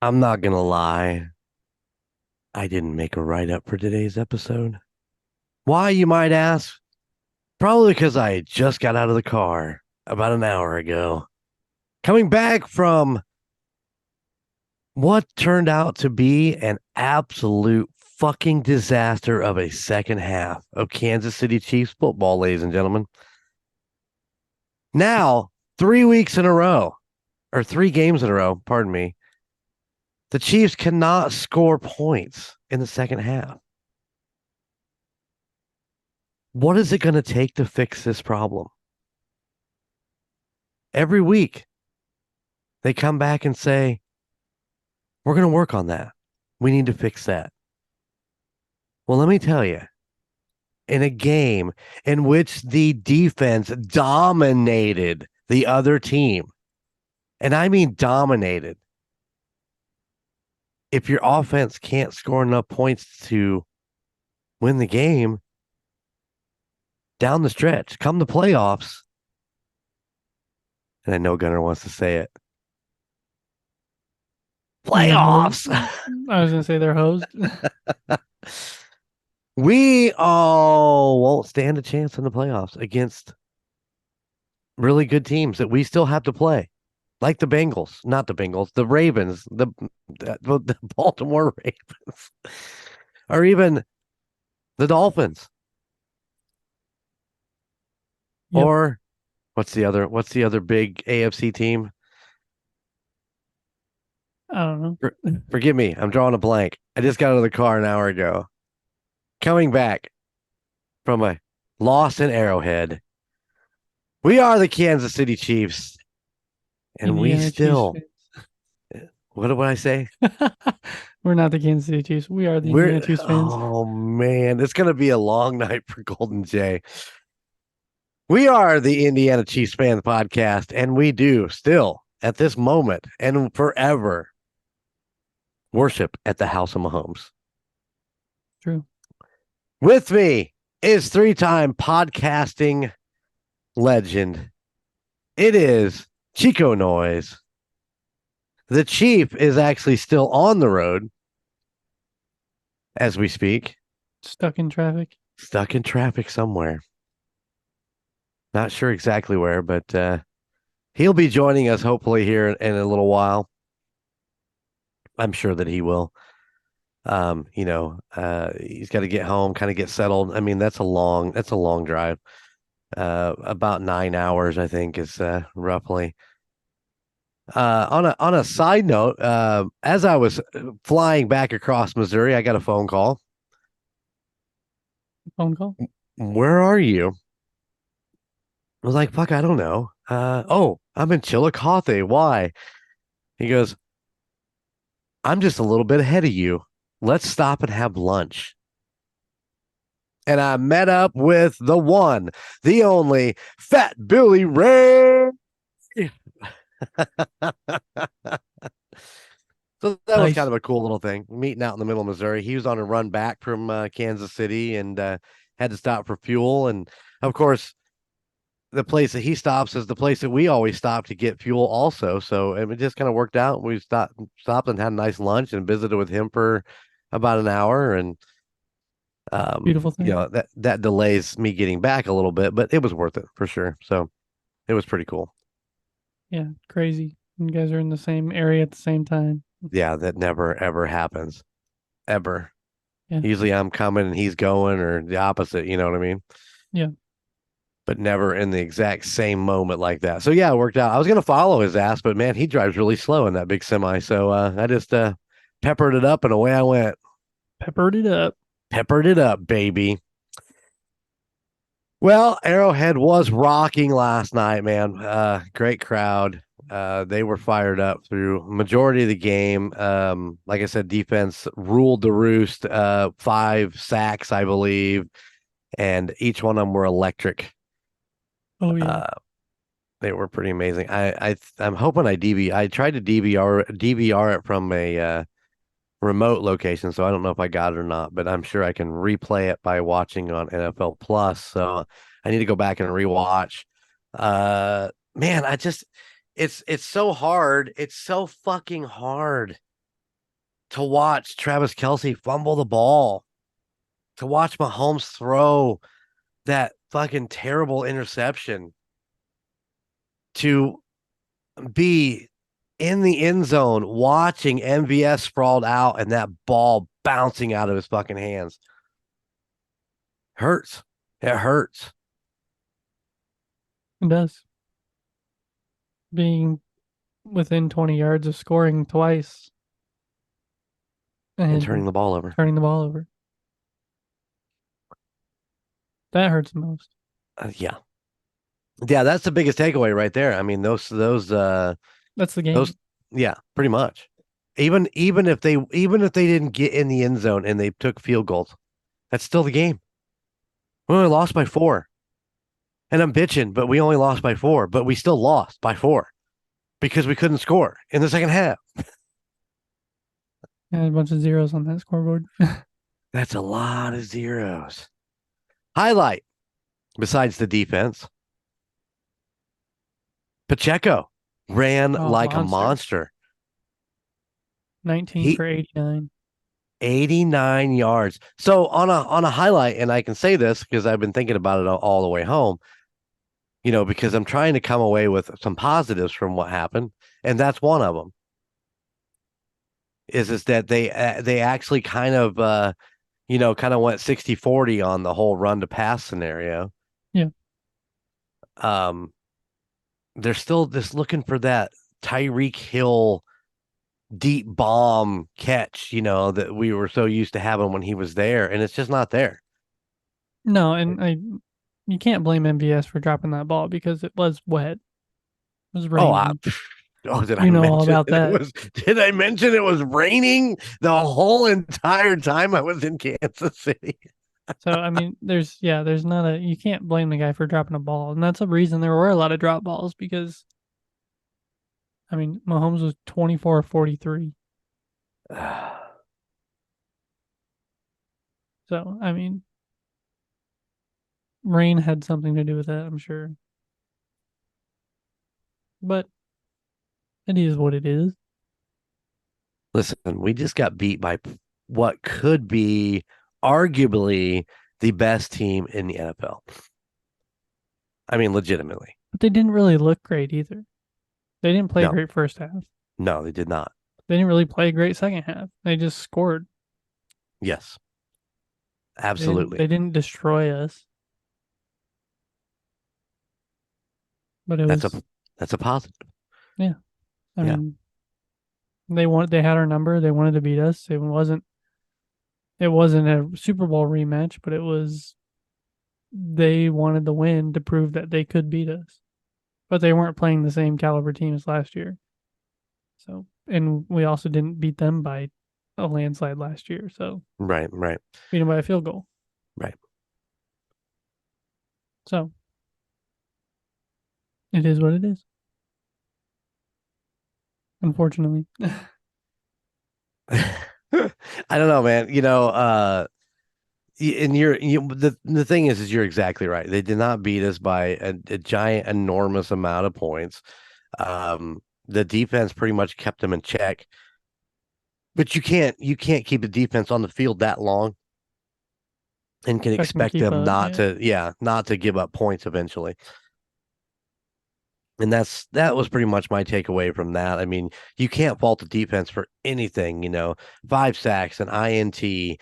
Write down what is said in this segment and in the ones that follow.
I'm not gonna lie. I didn't make a write up for today's episode. Why, you might ask? Probably because I just got out of the car about an hour ago, coming back from what turned out to be an absolute fucking disaster of a second half of Kansas City Chiefs football, ladies and gentlemen. Now, 3 weeks in a row, or 3 games in a row, pardon me, the Chiefs cannot score points in the second half. What is it going to take to fix this problem? Every week, they come back and say, we're going to work on that. We need to fix that. Well, let me tell you, in a game in which the defense dominated the other team, and I mean dominated, if your offense can't score enough points to win the game down the stretch, come the playoffs, and I know Gunnar wants to say it, They're hosed. playoffs. I was gonna say they're hosed. We all won't stand a chance in the playoffs against really good teams that we still have to play, like the Bengals, not the Bengals, the Ravens, the Baltimore Ravens, or even the Dolphins, Yep. or what's the other big AFC team? I don't know. Forgive me, I'm drawing a blank. I just got out of the car an hour ago, coming back from a loss in Arrowhead. We are the Kansas City Chiefs, and we Indiana Chiefs still. What did I say? fans. We're not the Kansas City Chiefs. We are the Indiana Chiefs fans. Oh man, it's gonna be a long night for Golden Jay. We are the Indiana Chiefs fan podcast, and we do still at this moment and forever worship at the House of Mahomes. True. With me is three-time podcasting legend. It is Chico Noise. The Chief is actually still on the road as we speak, Stuck in traffic. stuck in traffic somewhere. Not sure exactly where, but he'll be joining us hopefully here in a little while. I'm sure that he will. He's got to get home, kind of get settled. I mean, that's a long drive. About 9 hours, I think, is roughly. On a side note, as I was flying back across Missouri, I got a phone call. Phone call. Where are you? I was like, fuck, I don't know. Oh, I'm in Chillicothe. Why? He goes, I'm just a little bit ahead of you. Let's stop and have lunch. And I met up with the one, the only Fat Billy Ray. So that was kind Nice. of a cool little thing, meeting out in the middle of Missouri. He was on a run back from Kansas City and had to stop for fuel. And of course, the place that he stops is the place that we always stop to get fuel also. So it just kind of worked out. We stopped and had a nice lunch and visited with him for about an hour. And Beautiful thing. that delays me getting back a little bit, but it was worth it for sure. So it was pretty cool. Yeah. Crazy. You guys are in the same area at the same time. Yeah, that never ever happens. Ever. Yeah. Usually I'm coming and he's going or the opposite, you know what I mean? Yeah. But never in the exact same moment like that. So yeah, it worked out. I was gonna follow his ass, but man, he drives really slow in that big semi. So I just peppered it up and away I went. Peppered it up. Peppered it up, baby. Well, Arrowhead was rocking last night, man. Great crowd. They were fired up through majority of the game. Like I said, defense ruled the roost. 5 sacks, I believe, and each one of them were electric. Oh yeah. Uh, they were pretty amazing. I'm hoping I tried to DVR it from a remote location, so I don't know if I got it or not, but I'm sure I can replay it by watching on NFL Plus. So I need to go back and rewatch. Man, it's so hard. It's so fucking hard to watch Travis Kelce fumble the ball, to watch Mahomes throw that fucking terrible interception, to be in the end zone watching MVS sprawled out and that ball bouncing out of his fucking hands. Hurts. It hurts. It does. Being within 20 yards of scoring twice And and turning the ball over. turning the ball over. That hurts the most. Yeah. Yeah, that's the biggest takeaway right there. I mean, That's the those game. yeah, pretty much. Even if they didn't get in the end zone and they took field goals, that's still the game. We only lost by 4. And I'm bitching, but we only lost by 4, but we still lost by 4 because we couldn't score in the second half. And a bunch of zeros on that scoreboard. That's a lot of zeros. Highlight besides the defense, Pacheco ran Oh, like a monster. monster. 19 He for 89. 89 yards. So on a highlight, and I can say this because I've been thinking about it all the way home, because I'm trying to come away with some positives from what happened, and that's one of them. Is that they actually kind of went 60-40 on the whole run to pass scenario. Yeah. Um, they're still just looking for that Tyreek Hill deep bomb catch, that we were so used to having when he was there, and it's just not there. No, you can't blame MVS for dropping that ball because it was wet. It was Oh, raining. did I You know all mention about that it that. was? Did I mention it was raining the whole entire time I was in Kansas City? So I mean, there's not a you can't blame the guy for dropping a ball, and that's a reason there were a lot of drop balls because I mean Mahomes was 24-43. So I mean, rain had something to do with that, I'm sure. But it is what it is. Listen, we just got beat by what could be arguably the best team in the NFL. I mean, legitimately. But they didn't really look great either. They didn't play a No, great first half. no, they did not. They didn't really play a great second half. They just scored. Yes, They didn't absolutely. they didn't destroy us. But it That's a was that's a positive. yeah. I Yeah, mean, they had our number. They wanted to beat us. It wasn't a Super Bowl rematch, but they wanted the win to prove that they could beat us. But they weren't playing the same caliber team as last year. So, and we also didn't beat them by a landslide last year. So, right, right, beat them by a field goal. right. So, it is what it is. Unfortunately. I don't know, man. And the thing is you're exactly right. They did not beat us by a giant, enormous amount of points. The defense pretty much kept them in check, but you can't keep the defense on the field that long and can Expect them to expect keep them up. not Yeah. to, yeah, not to give up points eventually. And that was pretty much my takeaway from that. I mean, you can't fault the defense for anything, 5 sacks, an INT,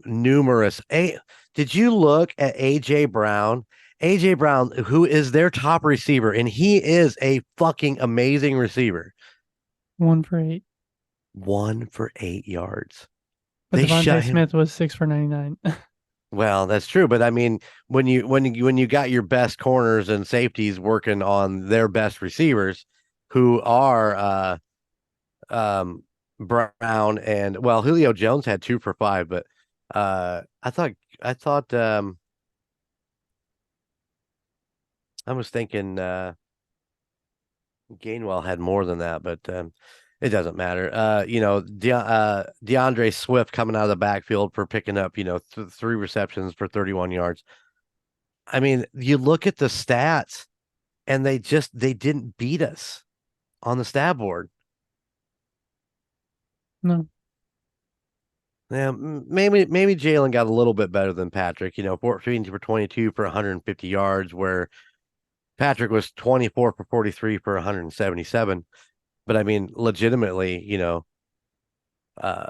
numerous. Did you look at AJ Brown? AJ Brown, who is their top receiver, and he is a fucking amazing receiver. 1 for 8. 1 for 8 yards. But They shut Devontae him. Smith was 6 for 99. Well, that's true, but I mean, when you got your best corners and safeties working on their best receivers, who are um Brown and, well, Julio Jones had 2 for 5, but I thought I was thinking Gainwell had more than that, but it doesn't matter. DeAndre Swift coming out of the backfield for picking up 3 receptions for 31 yards. I mean, you look at the stats and they didn't beat us on the stat board. No. Yeah, maybe Jalen got a little bit better than Patrick. 14 for 22 for 150 yards, where Patrick was 24 for 43 for 177. But I mean, legitimately, uh,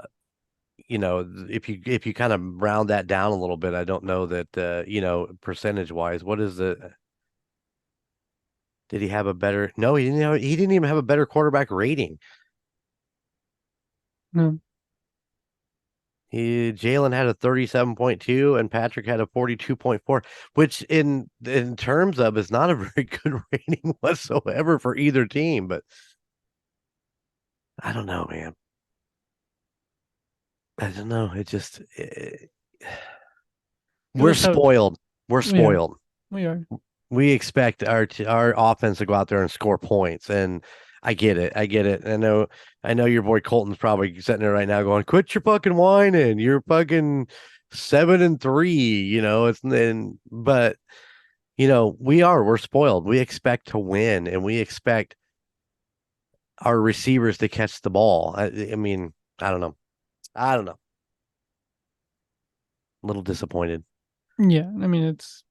if you kind of round that down a little bit, I don't know that percentage wise, what is the did he have a better? No, he didn't even have a better quarterback rating. No. Jalen had a 37.2 and Patrick had a 42.4, which in terms of is not a very good rating whatsoever for either team. But I don't know, man. I don't know. We We're also have, spoiled. We're we are, spoiled. we are. We expect our offense to go out there and score points, and I get it. I get it. I know your boy Colton's probably sitting there right now going, "Quit your fucking whining. You're fucking 7-3." But we're spoiled. We expect to win, and we expect our receivers to catch the ball. I mean, I don't know. I don't know. A little disappointed. Yeah, I mean, it's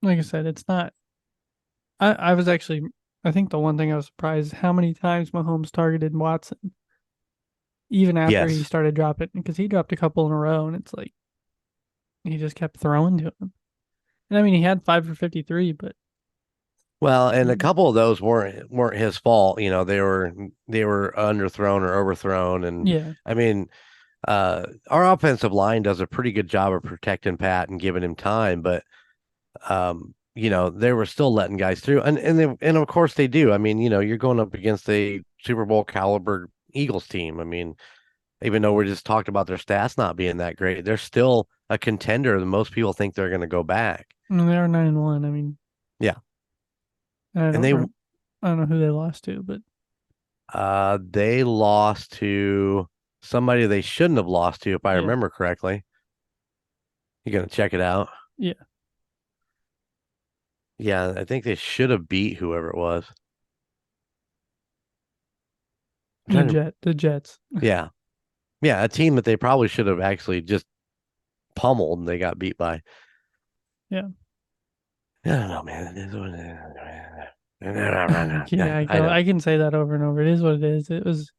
like I said, it's not. I was actually, I think the one thing I was surprised is how many times Mahomes targeted Watson, even after he Yes. started dropping, because he dropped a couple in a row, and it's like he just kept throwing to him. And I mean, he had 5 for 53, but Well, and a mm, couple of those weren't his fault. They were underthrown or overthrown, and yeah, I mean, our offensive line does a pretty good job of protecting Pat and giving him time, but they were still letting guys through, and of course they do. I mean, you're going up against a Super Bowl caliber Eagles team. I mean, even though we just talked about their stats not being that great, they're still a contender that most people think they're going to go back. I mean, they are 9-1. I mean, Yeah, I and don't rem- I don't know who they lost to, but they lost to somebody they shouldn't have lost to, if I yeah, remember correctly. You're gonna check it out. yeah, Yeah, I think they should have beat whoever it was. I'm trying to, the Jets. yeah, yeah, a team that they probably should have actually just pummeled and they got beat by. Yeah, I don't know, man. It is what it is. Yeah, yeah. I know. I can say that over and over. It is what it is. Yeah, It was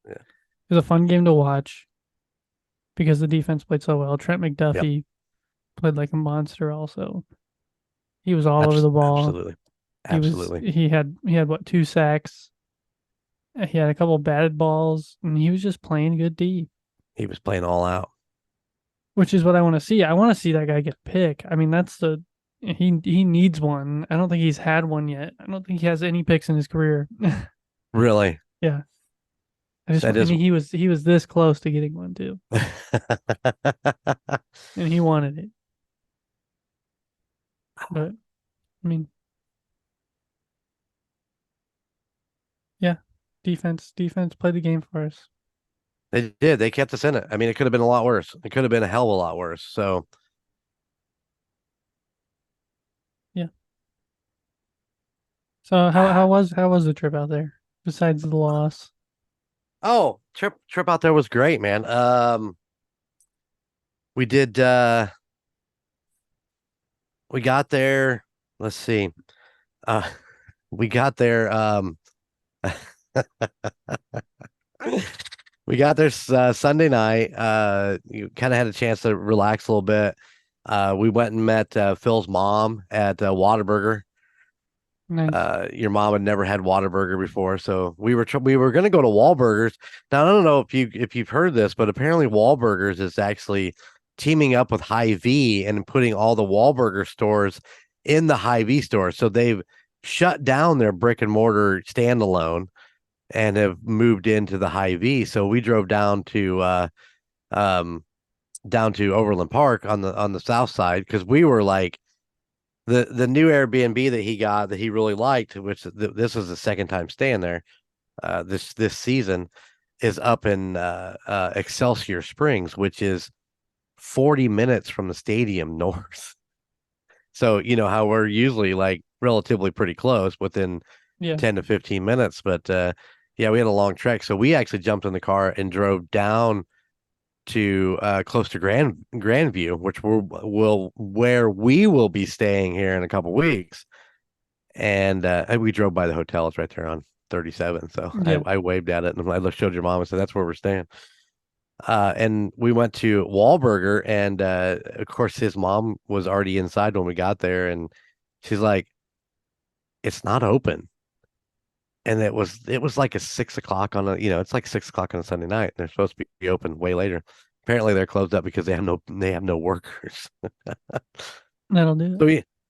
a fun game to watch because the defense played so well. Trent yep, McDuffie played like a monster. Also, he was all over the ball. absolutely, absolutely. He had what, 2 sacks. He had a couple batted balls, and he was just playing good D, He was playing all out. which is what I want to see. I want to see that guy get a pick. I mean, that's the he needs one. I don't think he's had one yet. I don't think he has any picks in his career. Really, Yeah, that I is. mean, he was this close to getting one too, and he wanted it. But I mean, yeah, defense played the game for us. They did. They kept us in it. I mean, it could have been a lot worse. It could have been a hell of a lot worse. So, Yeah. So how was the trip out there besides the loss? oh, trip out there was great, man. We did. We got there. Let's see. Uh, we got there. We got there Sunday night. You kind of had a chance to relax a little bit. We went and met Phil's mom at Whataburger. Nice. Your mom had never had Whataburger before, so we were going to go to Wahlburgers. Now I don't know if you've heard this, but apparently Wahlburgers is actually teaming up with Hy-Vee and putting all the Wahlburger stores in the Hy-Vee store. So they've shut down their brick and mortar standalone and have moved into the Hy-Vee. So we drove um down to Overland Park on the south side because we were like the new Airbnb that he got that he really liked, which this was the second time staying there this season, is up in Excelsior Springs, which is 40 minutes from the stadium north. So you know how we're usually like relatively pretty close within Yeah. 10 to 15 minutes, but yeah, we had a long trek, so we actually jumped in the car and drove down to close to Grandview, which where we will be staying here in a couple weeks. And we drove by the hotel. It's right there on 37. So Yeah. I waved at it and I showed your mom and said, that's where we're staying. And we went to Wahlburger, and of course, his mom was already inside when we got there. And she's like, it's not open. And it was like a 6 o'clock on it's like 6 o'clock on a Sunday night. They're supposed to be open way later. Apparently, they're closed up because they have no workers. That'll do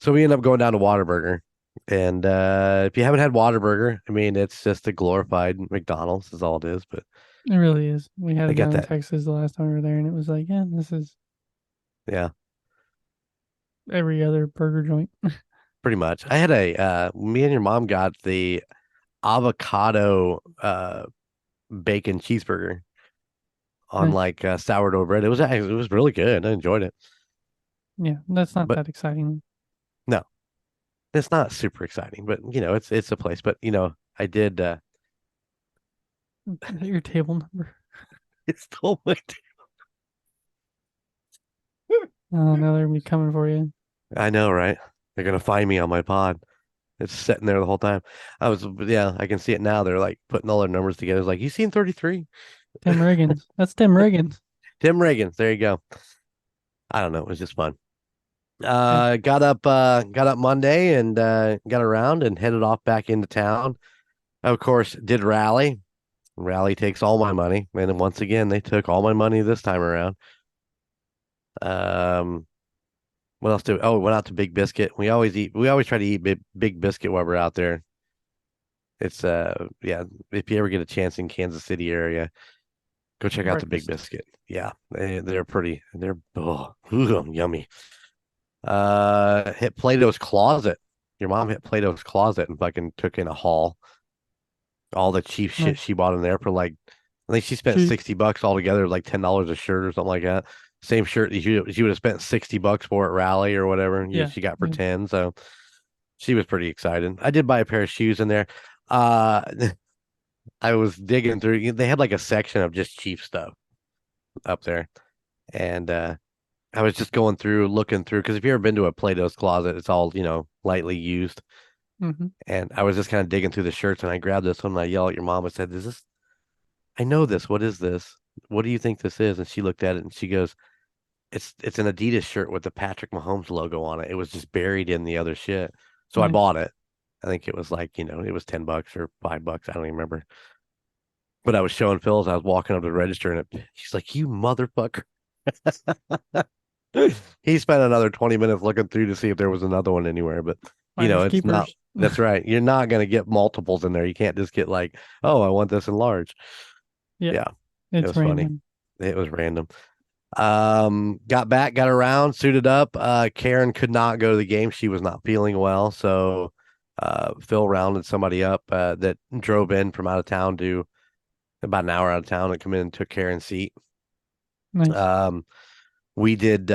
So it. we end up going down to Whataburger. And if you haven't had Whataburger, I mean, it's just a glorified McDonald's is all it is. But It really is. We had I it get down in that. Texas the last time we were there, and it was like, yeah, this is Yeah, every other burger joint. pretty much. I had me and your mom got the avocado bacon cheeseburger on Nice. like sourdough bread. It was really good. I enjoyed it. Yeah, that's not But that exciting. no, it's not super exciting, but it's a place. But I did Is that your table number? it's still my Oh, now they're gonna be coming for you. I know, right? They're gonna find me on my pod. It's sitting there the whole time. Yeah, I can see it now. They're like putting all their numbers together. It's like, you seen 33? Tim Riggins. That's Tim Riggins. Tim Reagan. There you go. I don't know. It was just fun. Yeah. Got up Monday and got around and headed off back into town. Of course, did rally. Rally takes all my money, and then once again they took all my money this time around. Um, what else do? Oh, went out to Big Biscuit. We always try to eat Big Biscuit while we're out there. It's yeah. If you ever get a chance in Kansas City area, go check out the Big Breakfast. Biscuit. Yeah, they're pretty. They're yummy. Hit Plato's Closet. Your mom hit Plato's Closet and fucking took in a haul. All the cheap shit Nice. she bought in there for like, I think she spent Cheap. $60 altogether, like $10 a shirt or something like that. Same shirt that she would have spent $60 for at Rally or whatever. Yeah. She got for Yeah. 10. So she was pretty excited. I did buy a pair of shoes in there. Uh, I was digging through. They had like a section of just cheap stuff up there, and I was just going through, looking through, because if you've ever been to a Plato's Closet, it's all lightly used. Mm-hmm. And I was just kind of digging through the shirts, and I grabbed this one, and I yelled at your mom and said, "Is this? I know this. What is this? What do you think this is?" And she looked at it and she goes, "It's an Adidas shirt with the Patrick Mahomes logo on it. It was just buried in the other shit." So I Nice. bought it. I think it was like, it was $10 or $5. I don't even remember. But I was showing Phil as I was walking up to the register, and she's like, "You motherfucker." He spent another 20 minutes looking through to see if there was another one anywhere, but Finders it's not. keepers. That's right. You're not going to get multiples in there. You can't just get like, "Oh, I want this in large." Yeah. Yeah, it It's was funny. random. It was random. Got around, suited up. Karen could not go to the game. She was not feeling well. So Phil rounded somebody up that drove in from out of town to about an hour out of town and come in and took Karen's seat. Nice. Um, we did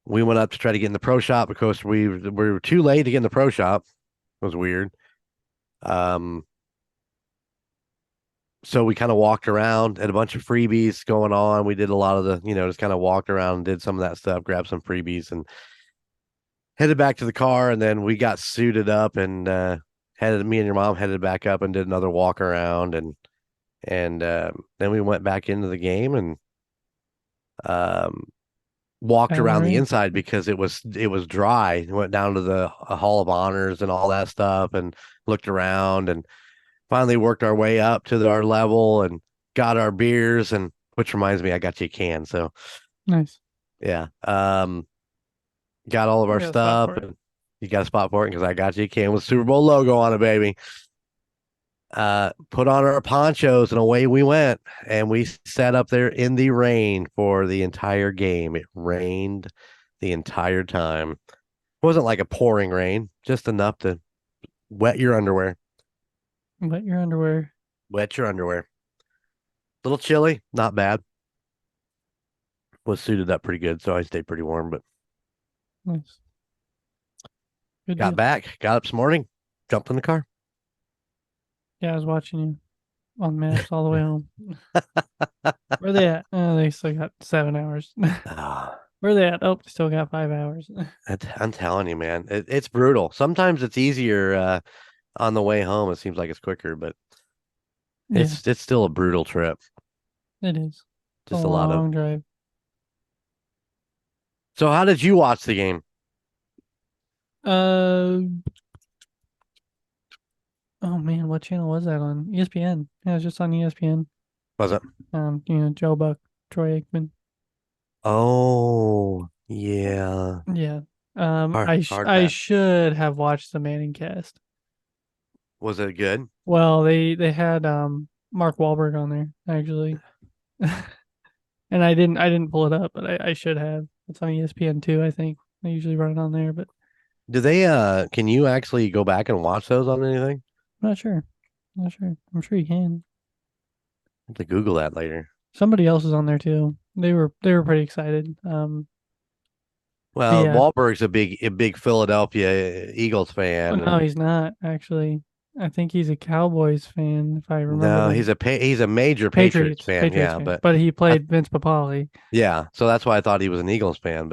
we went up to try to get in the pro shop because we were too late to get in the pro shop. It was weird. Um, so we kind of walked around, had a bunch of freebies going on. We did a lot of the, just kind of walked around and did some of that stuff, grabbed some freebies and headed back to the car. And then we got suited up and me and your mom headed back up and did another walk around. And then we went back into the game and um, walked Out of the around the rain. inside because it was dry. Went down to the Hall of Honors and all that stuff and looked around and finally worked our way up to our level and got our beers, and which reminds me, I got you a can. So Nice. yeah, got all of I our got a spot stuff, for it. and you got a spot for it because I got you a can with Super Bowl logo on it, baby. Put on our ponchos and away we went, and we sat up there in the rain for the entire game. It rained the entire time. It wasn't like a pouring rain, just enough to wet your underwear. Wet your underwear. Wet your underwear. Little chilly, not bad. Was suited up pretty good, so I stayed pretty warm. But Nice. Good got deal. back, got up this morning, jumped in the car. Yeah, I was watching you on maps all the way home. Where they at? Oh, they still got 7 hours. Ah, Where they at? Oh, still got 5 hours. I'm telling you, man, it's brutal. Sometimes it's easier on the way home. It seems like it's quicker, but Yeah, it's still a brutal trip. it is. It's a Just a lot of. long drive. So, how did you watch the game? Uh, oh man, what channel was that on? ESPN. Yeah, it was just on ESPN. Was it? Joe Buck, Troy Aikman. Oh, yeah. Yeah. Hard I pass. should have watched the Manning cast. Was it good? Well, they had Mark Wahlberg on there actually, and I didn't pull it up, but I should have. It's on ESPN too. I think they usually run it on there, but Do they can you actually go back and watch those on anything? I'm not sure. I'm not sure. I'm sure you can. I have to Google that later. Somebody else is on there too. They were pretty excited. But Well, yeah. Wahlberg's a big Philadelphia Eagles Oh, fan, no, and he's not actually. I think he's a Cowboys fan, if I remember no, the he's a major Patriots fan. Patriots Yeah, fan. but But he I, played Vince Papale. yeah, so that's why I thought he was an Eagles fan,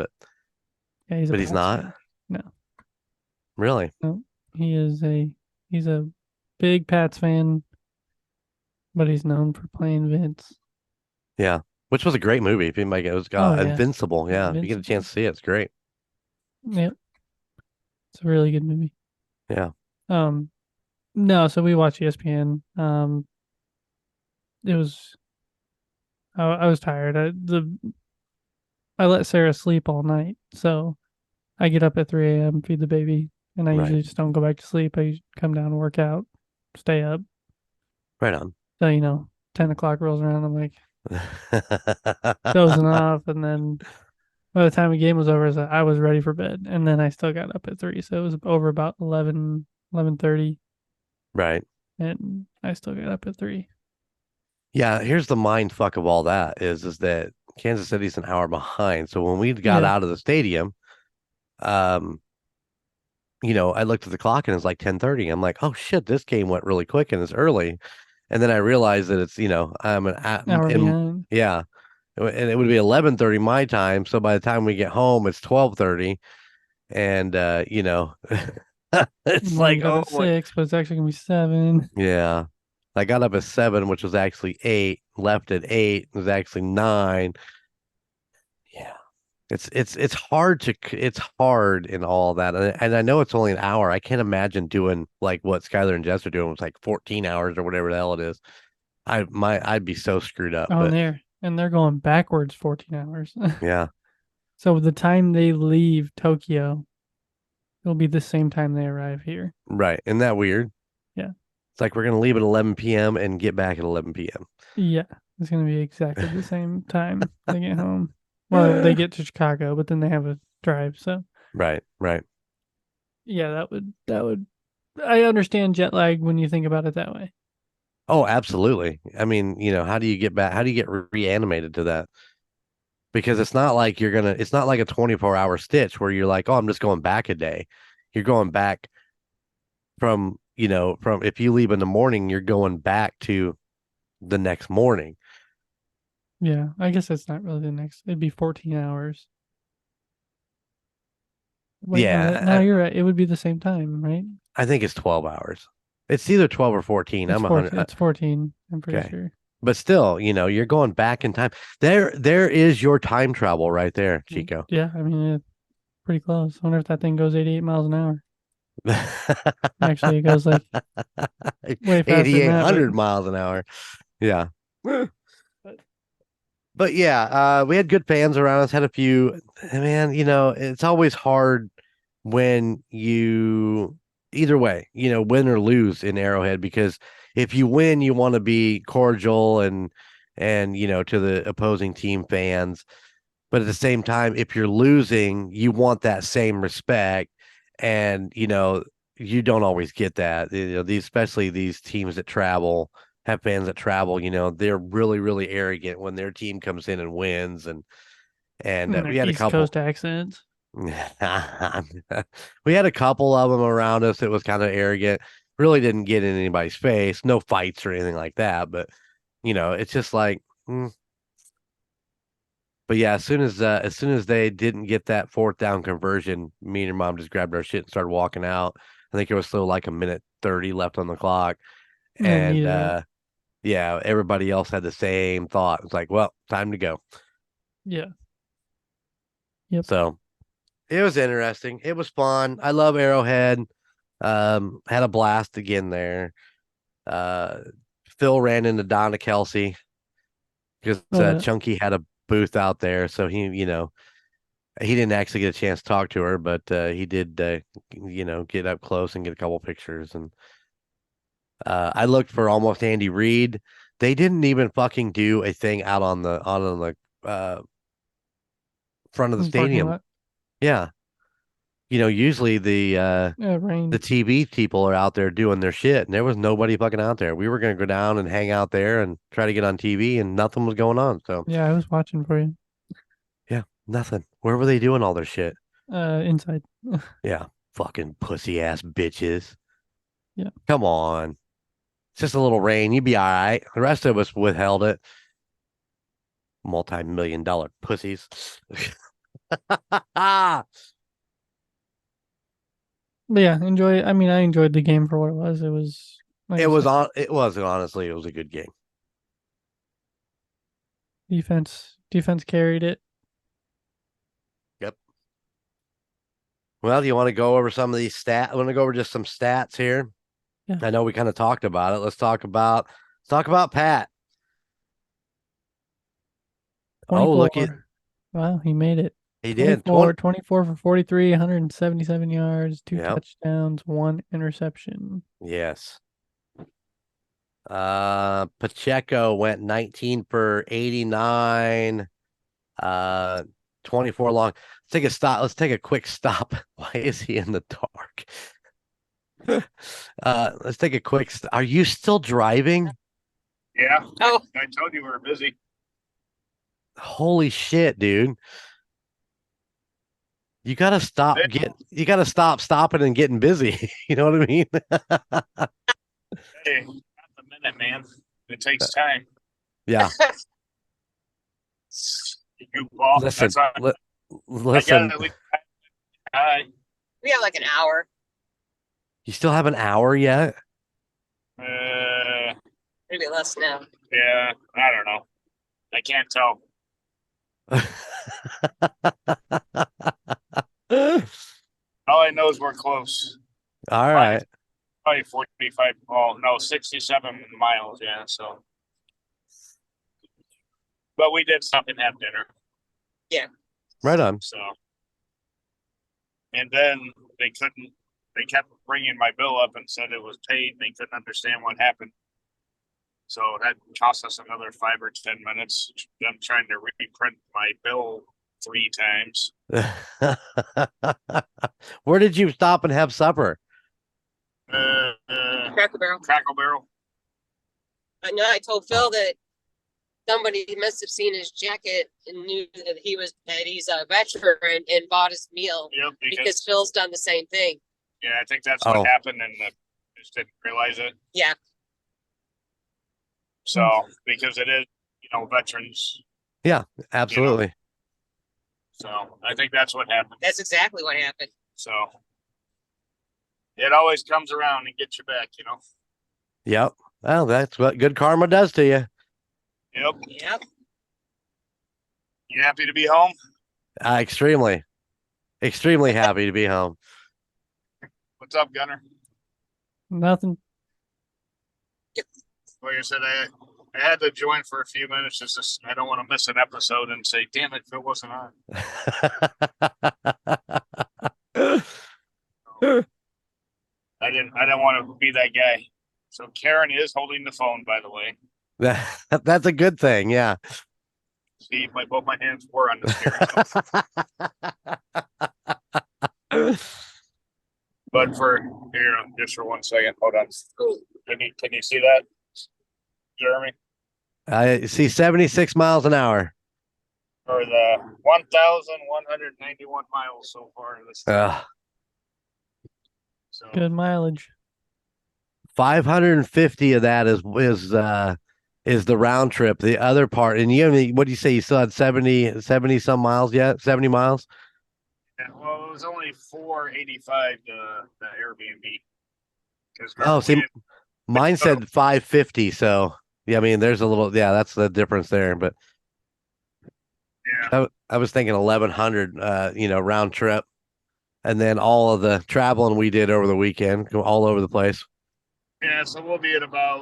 Yeah, he's a but he's Pats not fan. No, really. no, he's a big Pats fan, but he's known for playing Vince. Yeah, which was a great movie. If anybody it was Oh yeah, Invincible. Yeah, if you get a chance Invincible. to see it, it's great. Yep, it's a really good movie. Yeah, Um, no, so we watched ESPN. It was I was tired. I let Sarah sleep all night, so I get up at 3 a.m., feed the baby, and I right, usually just don't go back to sleep. I come down and work out, stay up. right on. So, 10 o'clock rolls around. I'm like dozing off. And then by the time the game was over, I was ready for bed. And then I still got up at 3. So it was over about 11:30, Right. and I still got up at 3. Yeah, here's the mind fuck of all that is that Kansas City's an hour behind. So when we got Yeah. out of the stadium, um, I looked at the clock and it's like 10:30. I'm like, oh shit, this game went really quick and it's early. And then I realized that it's, Hour in behind. yeah, and it would be 11:30 my time. So by the time we get home, it's 12:30, and it's Well, you like, got up oh at my, 6, but it's actually going to be 7. yeah. I got up at 7, which was actually 8. Left at 8, it was actually 9. Yeah. It's hard in all that, and I know it's only an hour. I can't imagine doing like what Skylar and Jess are doing with like 14 hours or whatever the hell it is. I'd be so screwed up, Oh, but and they're going backwards 14 hours. yeah, So the time they leave Tokyo, it'll be the same time they arrive here. right. Isn't that weird? Yeah. It's like we're gonna leave at 11 p.m. and get back at 11 Yeah. It's going to be exactly the same time they get home. Well, they p.m. get to Chicago, but then they have a drive. So Right, right. yeah, that would, I understand jet lag when you think about it that way. Oh, absolutely. I mean, how do you get back? How do you get reanimated to that? Because it's not like a 24-hour stitch where you're like, oh, I'm just going back a day. You're going back from if you leave in the morning, you're going back to the next morning. Yeah. I guess it's not really the next, it'd be 14 hours. Wait, no, no, Yeah, you're right. It would be the same time, right? I think it's 12 hours. It's either 12 or 14. It's I'm 14. 100. It's 14. I'm pretty Okay. sure. But still, you're going back in time. There is your time travel right there, Chico. Yeah. I mean, it's pretty close. I wonder if that thing goes 88 miles an hour. Actually, it goes like way faster than that, but 8,800 miles an hour. Yeah. but But yeah, we had good fans around us, had a few. Man, it's always hard when you, either way, win or lose in Arrowhead, because if you win, you want to be cordial and to the opposing team fans. But at the same time, if you're losing, you want that same respect. And, you don't always get that. Especially these teams that travel, have fans that travel, they're really, really arrogant when their team comes in and wins. And and we their had a East couple. Coast accents. We had a couple of them around us that was kind of arrogant. Really didn't get in anybody's face. No fights or anything like that. But, it's just like, But yeah, as soon as they didn't get that fourth down conversion, me and your mom just grabbed our shit and started walking out. I think it was still like a minute 30 left on the clock. Yeah, And needed it. yeah, everybody else had the same thought. It's like, well, time to go. Yeah. Yep. So it was interesting. It was fun. I love Arrowhead. Had a blast again there. Uh, Phil ran into Donna Kelsey because Oh yeah. Chunky had a booth out there, so he didn't actually get a chance to talk to her, but he did, get up close and get a couple pictures. And I looked for almost Andy Reid. They didn't even fucking do a thing out on the front of the In the parking stadium. lot. Yeah, usually Yeah, the rain. TV people are out there doing their shit, and there was nobody fucking out there. We were gonna go down and hang out there and try to get on TV, and nothing was going on. So Yeah, I was watching for you. yeah, nothing. Where were they doing all their shit? Inside. Yeah, fucking pussy ass bitches. Yeah. Come on. It's just a little rain. You'd be all right. The rest of us withheld it. Multi-million-dollar pussies. But yeah, I mean, I enjoyed the game for what it was. It was like It I was said, on. It was honestly. It was a good game. defense carried it. Yep. Well, do you want to go over some of these stats? I want to go over just some stats here. Yeah. I know we kind of talked about it. Let's talk about Pat. Oh, look at 24. Wow, he made it. he did 24, 20. 24 for 43, 177 yards, two Yep. touchdowns, one interception. Yes. Pacheco went 19 for 89. Uh, 24 long. Let's take a stop. Let's take a quick stop. Why is he in the dark? Let's take a quick. Are you still driving? Yeah. Oh, I told you we were busy. Holy shit, dude! You gotta stop. You gotta stop stopping and getting busy. You know what I mean? Hey, not the minute, man. It takes time. Yeah. You ball. Listen. That's all. I got Listen. at least. We have like an hour. You still have an hour yet? Maybe less now. Yeah, I don't know. I can't tell. All I know is we're close. All right. Probably 45. Oh no, 67 miles. Yeah. So, but we did stop and have dinner. Yeah. Right on. So, and then they couldn't. They kept bringing my bill up and said it was paid. They couldn't understand what happened. So that cost us another 5 or 10 minutes. Them trying to reprint my bill 3 times. Where did you stop and have supper? Cracker Barrel. Crackle Barrel. I know I told Phil that somebody must have seen his jacket and knew that he's a veteran and bought his meal. Yep. Because Phil's done the same thing. Yeah, I think that's what happened, and just didn't realize it. Yeah. So because it is, veterans. Yeah, absolutely. So I think that's what happened. That's exactly what happened. So it always comes around and gets you back, Yep. Well, that's what good karma does to you. Yep. Yep. You happy to be home? Extremely happy to be home. What's up, Gunner? Nothing. Like I said, I had to join for a few minutes. I don't want to miss an episode and say, "Damn it, Phil wasn't on." I didn't want to be that guy. So Karen is holding the phone, by the way. That's a good thing. Yeah. See, both my hands were on the steering. But just for 1 second, hold on. Can you see that, Jeremy? I see 76 miles an hour. Or the 1,191 miles so far in this. Good mileage. 550 of that is is the round trip. The other part, and what do you say? You still had 70 some miles yet? 70 miles? Yeah, well, it was only 485 to the Airbnb. Because Oh, see, mine said 550. So, yeah, I mean, there's a little, yeah, that's the difference there. But yeah, I was thinking 1100, round trip. And then all of the traveling we did over the weekend, go all over the place. yeah, so we'll be at about,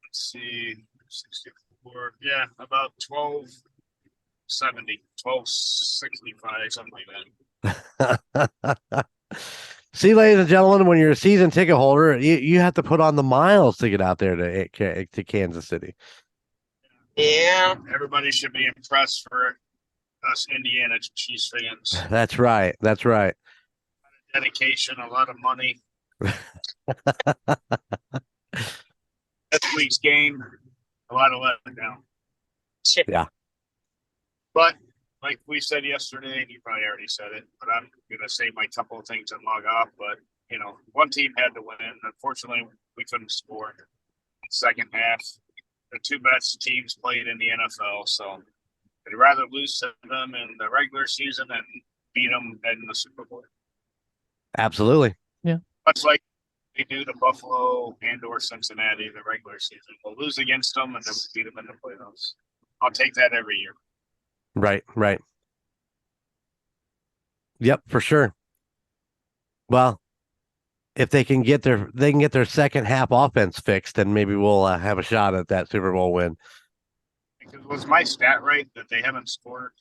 let's see, 64, yeah, about 1270, 1265, something like that. See, ladies and gentlemen, when you're a season ticket holder, you have to put on the miles to get out there to Kansas City. Yeah. Everybody should be impressed for us Indiana Chiefs fans. That's right. That's right. Dedication, a lot of money. This week's game, a lot of letdown. Yeah. But like we said yesterday, and you probably already said it, but I'm gonna say my couple of things and log off. But one team had to win. Unfortunately, we couldn't score. Second half, the two best teams played in the NFL, so I'd rather lose to them in the regular season than beat them in the Super Bowl. Absolutely. Much like they do to Buffalo and/or Cincinnati in the regular season, we'll lose against them and then we'll beat them in the playoffs. I'll take that every year. Right. Right. Yep, for sure. Well, if they can get their second half offense fixed, then maybe we'll have a shot at that Super Bowl win. Because was my stat right that they haven't scored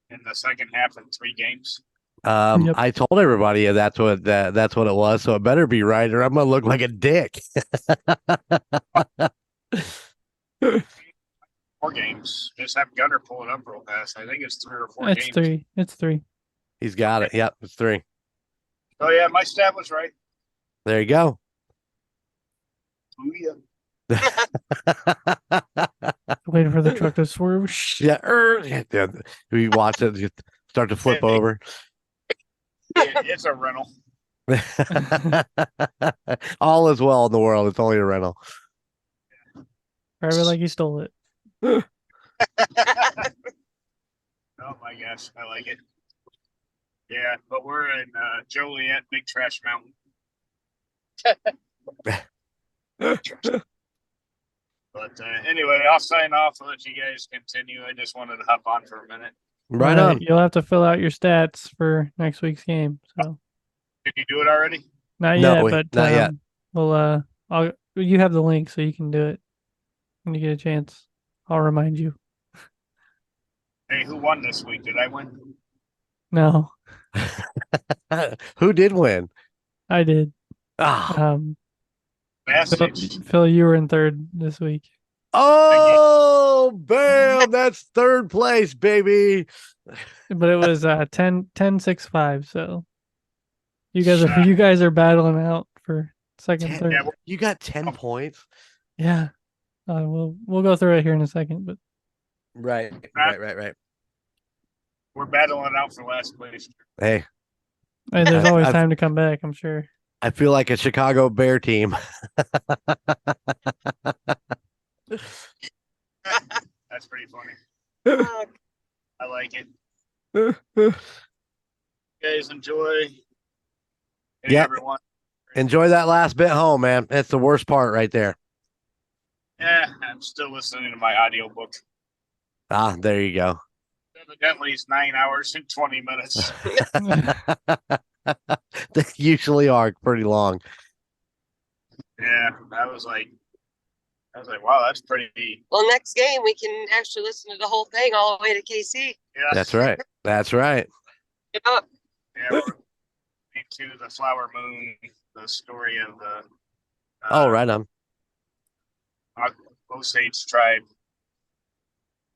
in the second half in 3 games? Yep. I told everybody that's what it was, so it better be right, or I'm gonna look like a dick. 4 games. Just have Gunner pull it up real fast. I think it's 3 or 4 It's games. 3. It's 3. He's got it. Yep, it's 3. Oh yeah, my stat was right. There you go. Ooh, yeah. Waiting for the truck to swerve. Yeah, we watch it just start to flip over. It's a rental. All is well in the world. It's only a rental. Drive it like you stole it. Oh my gosh, I like it. Yeah, but we're in Joliet, Big Trash Mountain. But anyway, I'll sign off. I'll let you guys continue. I just wanted to hop on for a minute. Right on. You'll have to fill out your stats for next week's game. So Did you do it already? not No, yet, but not yet. We'll you have the link so you can do it when you get a chance. I'll remind you. Hey, who won this week? Did I win? No, Who did win? I did. Ah. Phil, you were in third this week. Oh, bam! That's third place, baby. But it was 10-6-5. So you guys are battling out for second, third. Yeah, You got 10 points. Yeah. We'll go through it here in a second, but Right. we're battling out for last place. Hey, there's always time to come back, I'm sure. I feel like a Chicago Bear team. That's pretty funny. I like it. You guys enjoy. Hey, Yeah. everyone. Enjoy that last bit home, man. That's the worst part right there. Yeah, I'm still listening to my audiobook. Ah, there you go. Evidently, it's 9 hours and 20 minutes. They usually are pretty long. Yeah, I was like, wow, that's pretty. Well, next game we can actually listen to the whole thing all the way to KC. Yeah, That's right. That's right. Get up. Yeah, we're into the Flower Moon, the story of the. Oh, right on. Osage tribe,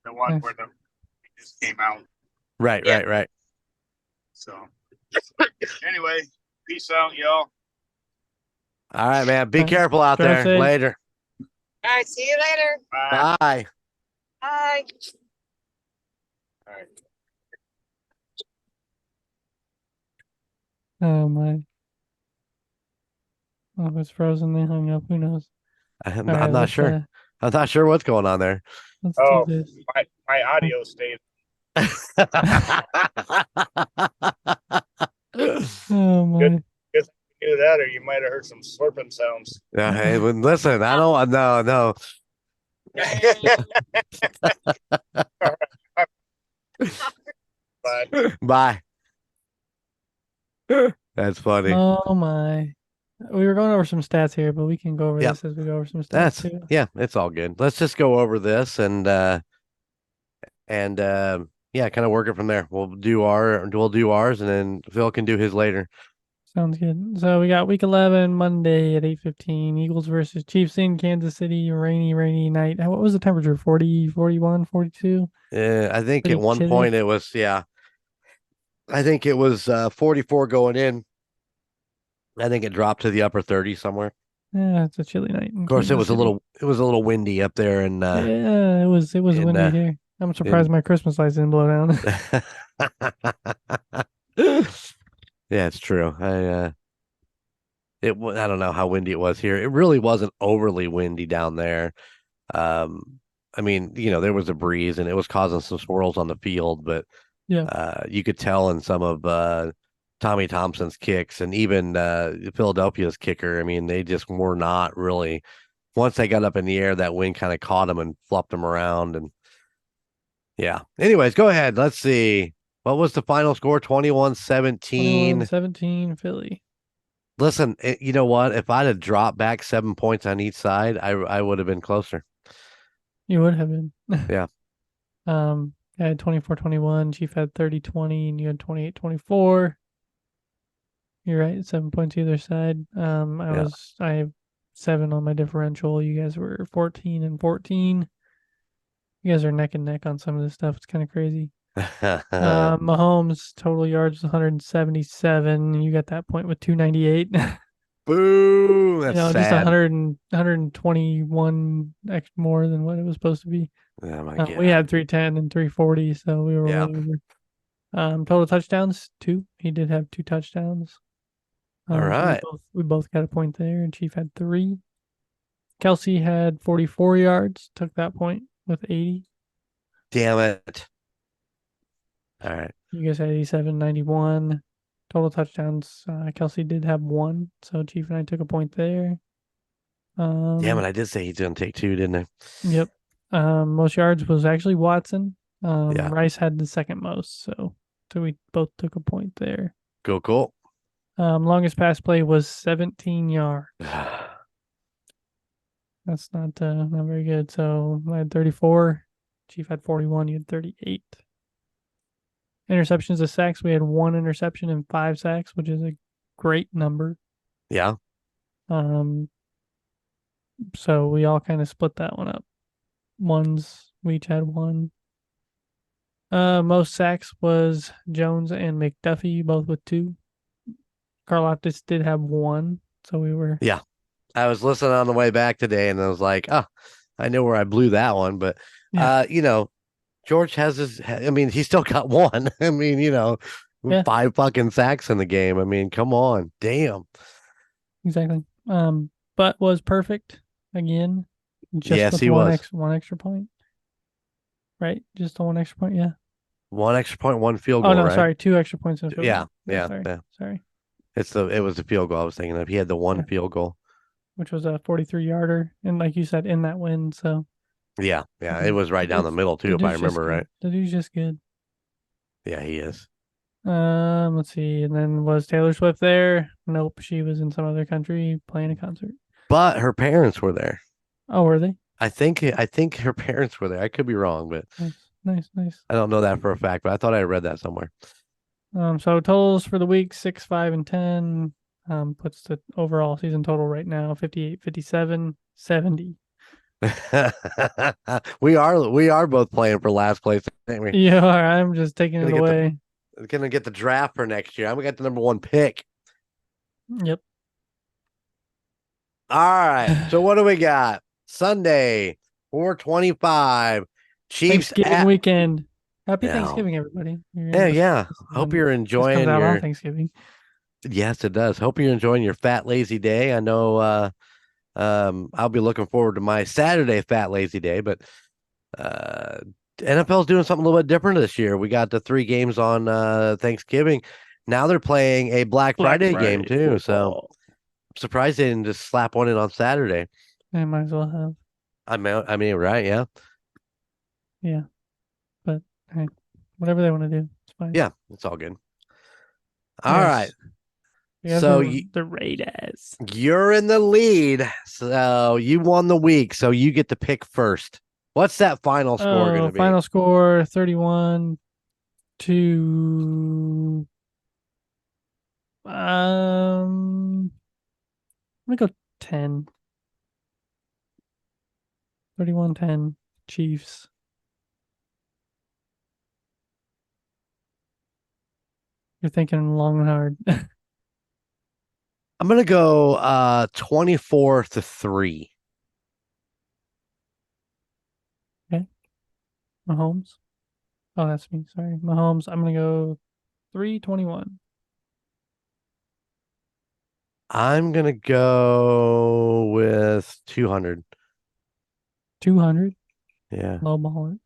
the one Nice. where the just came out. Right. So, anyway, peace out, y'all. All right, man. Be All right. careful out Drive there. safe. Later. All right, see you later. Bye. Bye. Bye. All right. Oh my. Oh, if it's frozen, they hung up. Who knows? I'm All right, not let's, sure. I'm not sure what's going on there. Let's Oh, do this. my audio stayed. Oh my. Guess you knew that, or you might have heard some slurping sounds. Yeah, hey, well, listen, I don't no. But Bye. That's funny. Oh my. We were going over some stats here, but we can go over Yep. this as we go over some stats too. It's all good. Let's just go over this and yeah, kind of work it from there. We'll do ours and then Phil can do his later. Sounds good. So we got week 11, Monday at 8:15. Eagles versus Chiefs in Kansas City. Rainy night. What was the temperature? 40, 41, 42? I think Pretty at one chilly. point it was, I think it was 44 going in. I think it dropped to the upper 30 somewhere. Yeah, it's a chilly night. Of course, it was a little windy up there, and yeah, it was windy here. I'm surprised my Christmas lights didn't blow down. Yeah, it's true. I don't know how windy it was here. It really wasn't overly windy down there. I mean, there was a breeze and it was causing some swirls on the field, but you could tell in some of Tommy Thompson's kicks and even Philadelphia's kicker. I mean, they just were not really. Once they got up in the air, that wind kind of caught them and flopped them around. And yeah. Anyways, go ahead. Let's see. What was the final score? 21-17. 21-17 Philly. Listen, you know what? If I'd have dropped back 7 points on each side, I would have been closer. You would have been. Yeah. I had 24-21. Chief had 30-20, and you had 28-24. You're right. 7 points either side. I have 7 on my differential. You guys were 14-14. You guys are neck and neck on some of this stuff. It's kind of crazy. Mahomes total yards 177. You got that point with 298. Boo! That's sad. Just 121 more than what it was supposed to be. Oh my God. We had 310 and 340, so we were way over. Total touchdowns 2. He did have 2 touchdowns. All right. So we both got a point there, and Chief had 3. Kelsey had 44 yards, took that point with 80. Damn it. All right. You guys had 87, 91. Total touchdowns. Kelsey did have 1, so Chief and I took a point there. Damn it, I did say he's going to take 2, didn't I? Yep. Most yards was actually Watson. Rice had the second most, so we both took a point there. Cool. Longest pass play was 17 yards. That's not very good. So I had 34. Chief had 41. You had 38. Interceptions of sacks. We had 1 interception and 5 sacks, which is a great number. Yeah. So we all kind of split that one up. We each had 1. Most sacks was Jones and McDuffie, both with 2. Karlaftis did have 1, so we were. Yeah. I was listening on the way back today, and I was like, I know where I blew that one, but George has he's still got 1. I mean, 5 fucking sacks in the game. I mean, come on. Damn. Exactly. But was perfect again. Yes, he was. One extra point. Right? Just the 1 extra point, yeah. 1 extra point, 1 field goal. Oh no, right? sorry, 2 extra points in a field goal. Yeah. Sorry. It was the field goal I was thinking of. He had the 1 field goal, which was a 43-yarder, and like you said, in that win. So yeah, it was right down the middle too, if I remember right. The dude's just good. Yeah, he is. Let's see, and then was Taylor Swift there? Nope, she was in some other country playing a concert. But her parents were there. Oh, were they? I think her parents were there. I could be wrong, but nice. I don't know that for a fact, but I thought I read that somewhere. So totals for the week 6, 5, and 10 puts the overall season total right now 58, 57, 70. we are both playing for last place, ain't we? Yeah, I'm just taking it away. Gonna get the draft for next year. I'm gonna get the number 1 pick. Yep. All right. So what do we got? Sunday, 4/25. Chiefs Thanksgiving weekend. Happy Thanksgiving, everybody. Yeah. Hope you're enjoying comes out your on Thanksgiving. Yes, it does. Hope you're enjoying your fat lazy day. I know I'll be looking forward to my Saturday fat lazy day, but NFL's doing something a little bit different this year. We got the 3 games on Thanksgiving. Now they're playing a Black Friday game too. So I'm surprised they didn't just slap one in on Saturday. They might as well have. I mean, right? Yeah. Yeah. But hey, whatever they want to do, it's fine. Yeah, it's all good. All right. We have So the Raiders. you're in the lead. So you won the week. So you get to pick first. What's that final score going to be? Final score 31 to I'm gonna go 10. 31-10 Chiefs. You're thinking long and hard. I'm going to go 24-3. Mahomes. Oh, that's me. Sorry. Mahomes. I'm gonna go 3-21. I'm going to go with 200. 200. Yeah. Low ball it.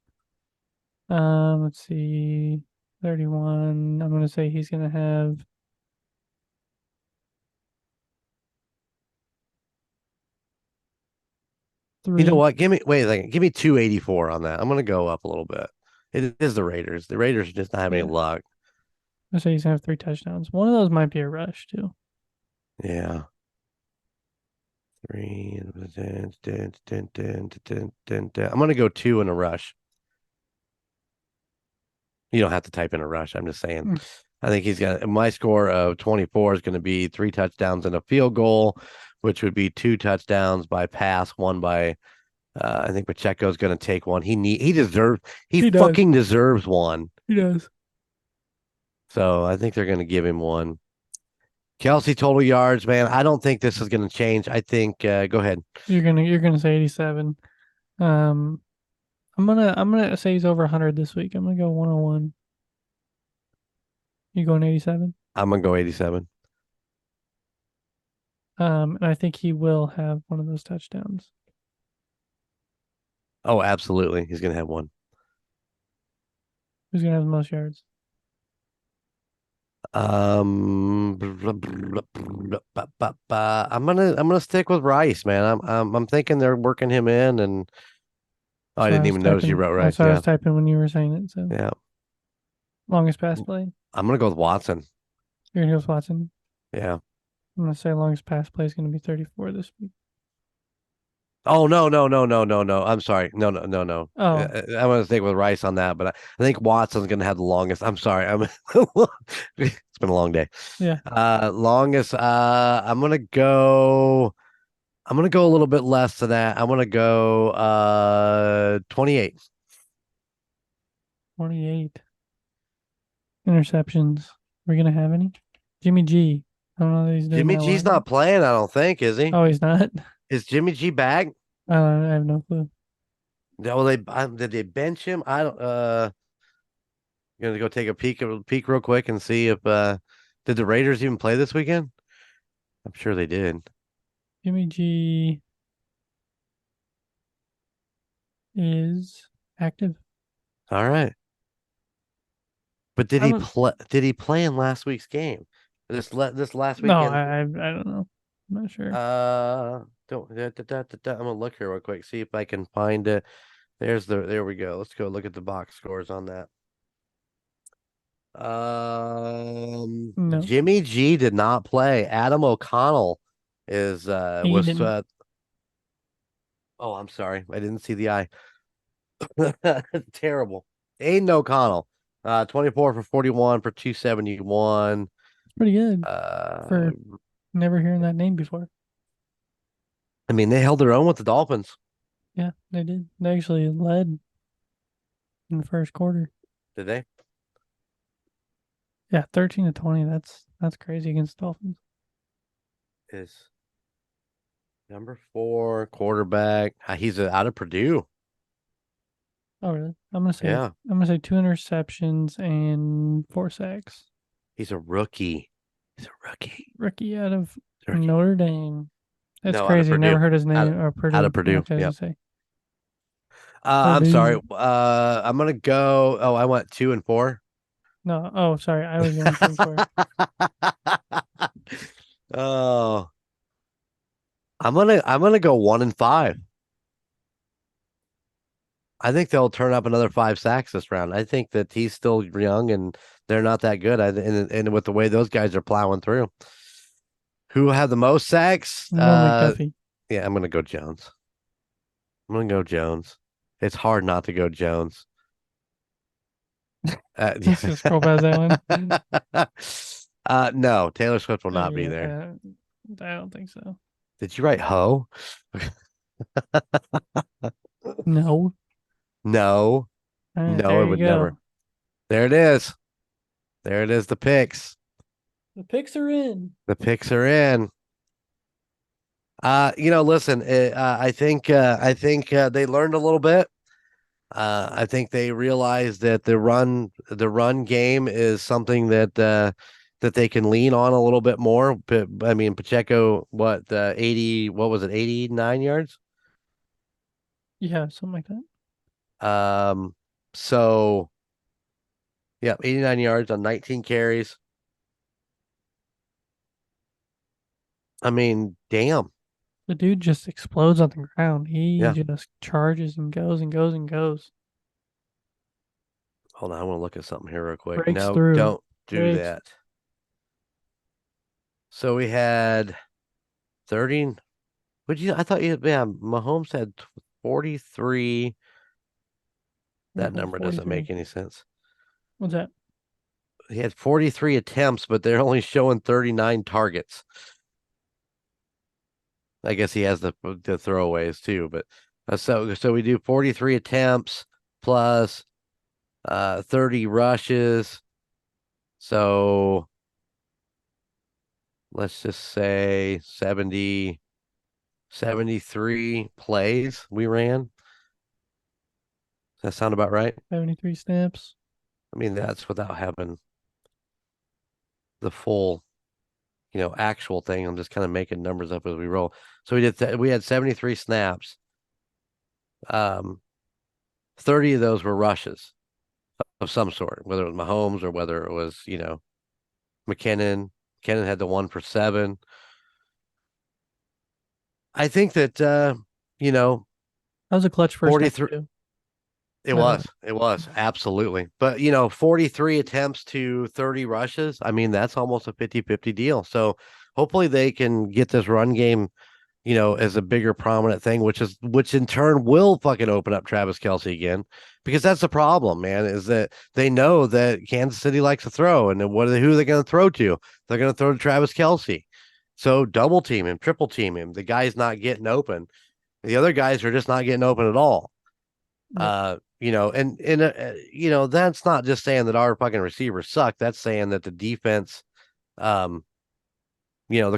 Let's see. 31. I'm gonna say he's gonna have You know 3. what? Wait a second. Give me 284 on that. I'm going to go up a little bit. It is the Raiders. The Raiders are just not having any luck. I say he's gonna have 3 touchdowns. One of those might be a rush too. Yeah. 3. I'm going to go 2 in a rush. You don't have to type in a rush. I'm just saying. I think he's got my score of 24 is going to be 3 touchdowns and a field goal, which would be 2 touchdowns by pass, 1 by I think Pacheco's going to take one. He fucking deserves one. He does. So I think they're going to give him one. Kelsey total yards, man. I don't think this is going to change. I think go ahead. You're gonna say 87. I'm gonna say he's over 100 this week. I'm gonna go 101. You going 87? I'm going to go 87. And I think he will have one of those touchdowns. Oh, absolutely. He's going to have one. Who's gonna have the most yards? I'm gonna stick with Rice, man. I'm thinking they're working him in, and I didn't even notice you wrote Rice. That's what I was typing when you were saying it. So Yeah. Longest pass play. I'm gonna go with Watson. You're gonna go with Watson. Yeah. I'm gonna say longest pass play is gonna be 34 this week. Oh no. I'm sorry. No. Oh. I'm gonna stick with Rice on that, but I think Watson's gonna have the longest. I'm sorry. It's been a long day. Yeah. Longest. I'm gonna go a little bit less than that. I'm gonna go 28. 28 interceptions. We're gonna have any? Jimmy G. I don't know that he's doing Jimmy that G's well. not playing, I don't think, is he? Oh, he's not? Is Jimmy G back? I have no clue. Well, did they bench him? I don't. Gonna go take a peek real quick and see if did the Raiders even play this weekend? I'm sure they did. Jimmy G is active. All right. But did he play in last week's game? This last weekend? No, I don't know. I'm not sure. I'm gonna look here real quick, see if I can find it. There we go. Let's go look at the box scores on that. No. Jimmy G did not play. Adam O'Connell is oh, I'm sorry. I didn't see the eye. Terrible. Aiden O'Connell. 24 for 41 for 271. Pretty good. For never hearing that name before. I mean, they held their own with the Dolphins. Yeah, they did. They actually led in the first quarter. Did they? Yeah, 13-20. That's crazy against the Dolphins. Is number 4 quarterback. He's out of Purdue. Oh, really? I'm gonna say 2 interceptions and 4 sacks. He's a rookie. Rookie out of Notre Dame. That's No, out of crazy. Never Purdue. heard his name or Out Purdue. of Purdue. Okay, I Yeah. was gonna say I'm sorry. Purdue. I'm gonna go. Oh, I went 2 and 4. No, oh, sorry. I was going 2 and 4. Oh, I'm gonna go 1 and 5. I think they'll turn up another 5 sacks this round. I think that he's still young and they're not that good. And with the way those guys are plowing through, who had the most sacks? I'm going McDuffie. Yeah, I'm gonna go Jones. I'm gonna go Jones. It's hard not to go Jones. Let's just scroll past that one. No, Taylor Swift will not be Yeah, there. I don't think so. Did you write ho? No. No, All right, no, there it you would never. go. There it is. There it is. The picks. The picks are in. The picks are in. Listen, I think they learned a little bit. I think they realized that the run game is something that they can lean on a little bit more. But I mean, Pacheco, 80, what was it, 89 yards? Yeah, something like that. So yeah, 89 yards on 19 carries. I mean, damn. The dude just explodes on the ground. He Yeah. just charges and goes and goes and goes. Hold on, I want to look at something here real quick. Breaks No, through. don't do Breaks. that. So we had 30. I thought Mahomes had 43. That number doesn't 43. make any sense. What's that? He had 43 attempts, but they're only showing 39 targets. I guess he has the throwaways too, but so we do 43 attempts plus 30 rushes. So let's just say 73 plays we ran. Does that sound about right? 73 snaps. I mean, that's without having the full, actual thing. I'm just kind of making numbers up as we roll. So we had 73 snaps. 30 of those were rushes of some sort, whether it was Mahomes or whether it was, McKinnon. McKinnon had the 1 for 7. I think that That was a clutch first down 43. too. It was absolutely. But 43 attempts to 30 rushes. I mean, that's almost a 50-50 deal. So hopefully they can get this run game, as a bigger prominent thing, which in turn will fucking open up Travis Kelce again. Because that's the problem, man, is that they know that Kansas City likes to throw, and then who are they going to throw to? They're going to throw to Travis Kelce. So double team him, triple team him. The guy's not getting open. The other guys are just not getting open at all. That's not just saying that our fucking receivers suck. That's saying that the defense, the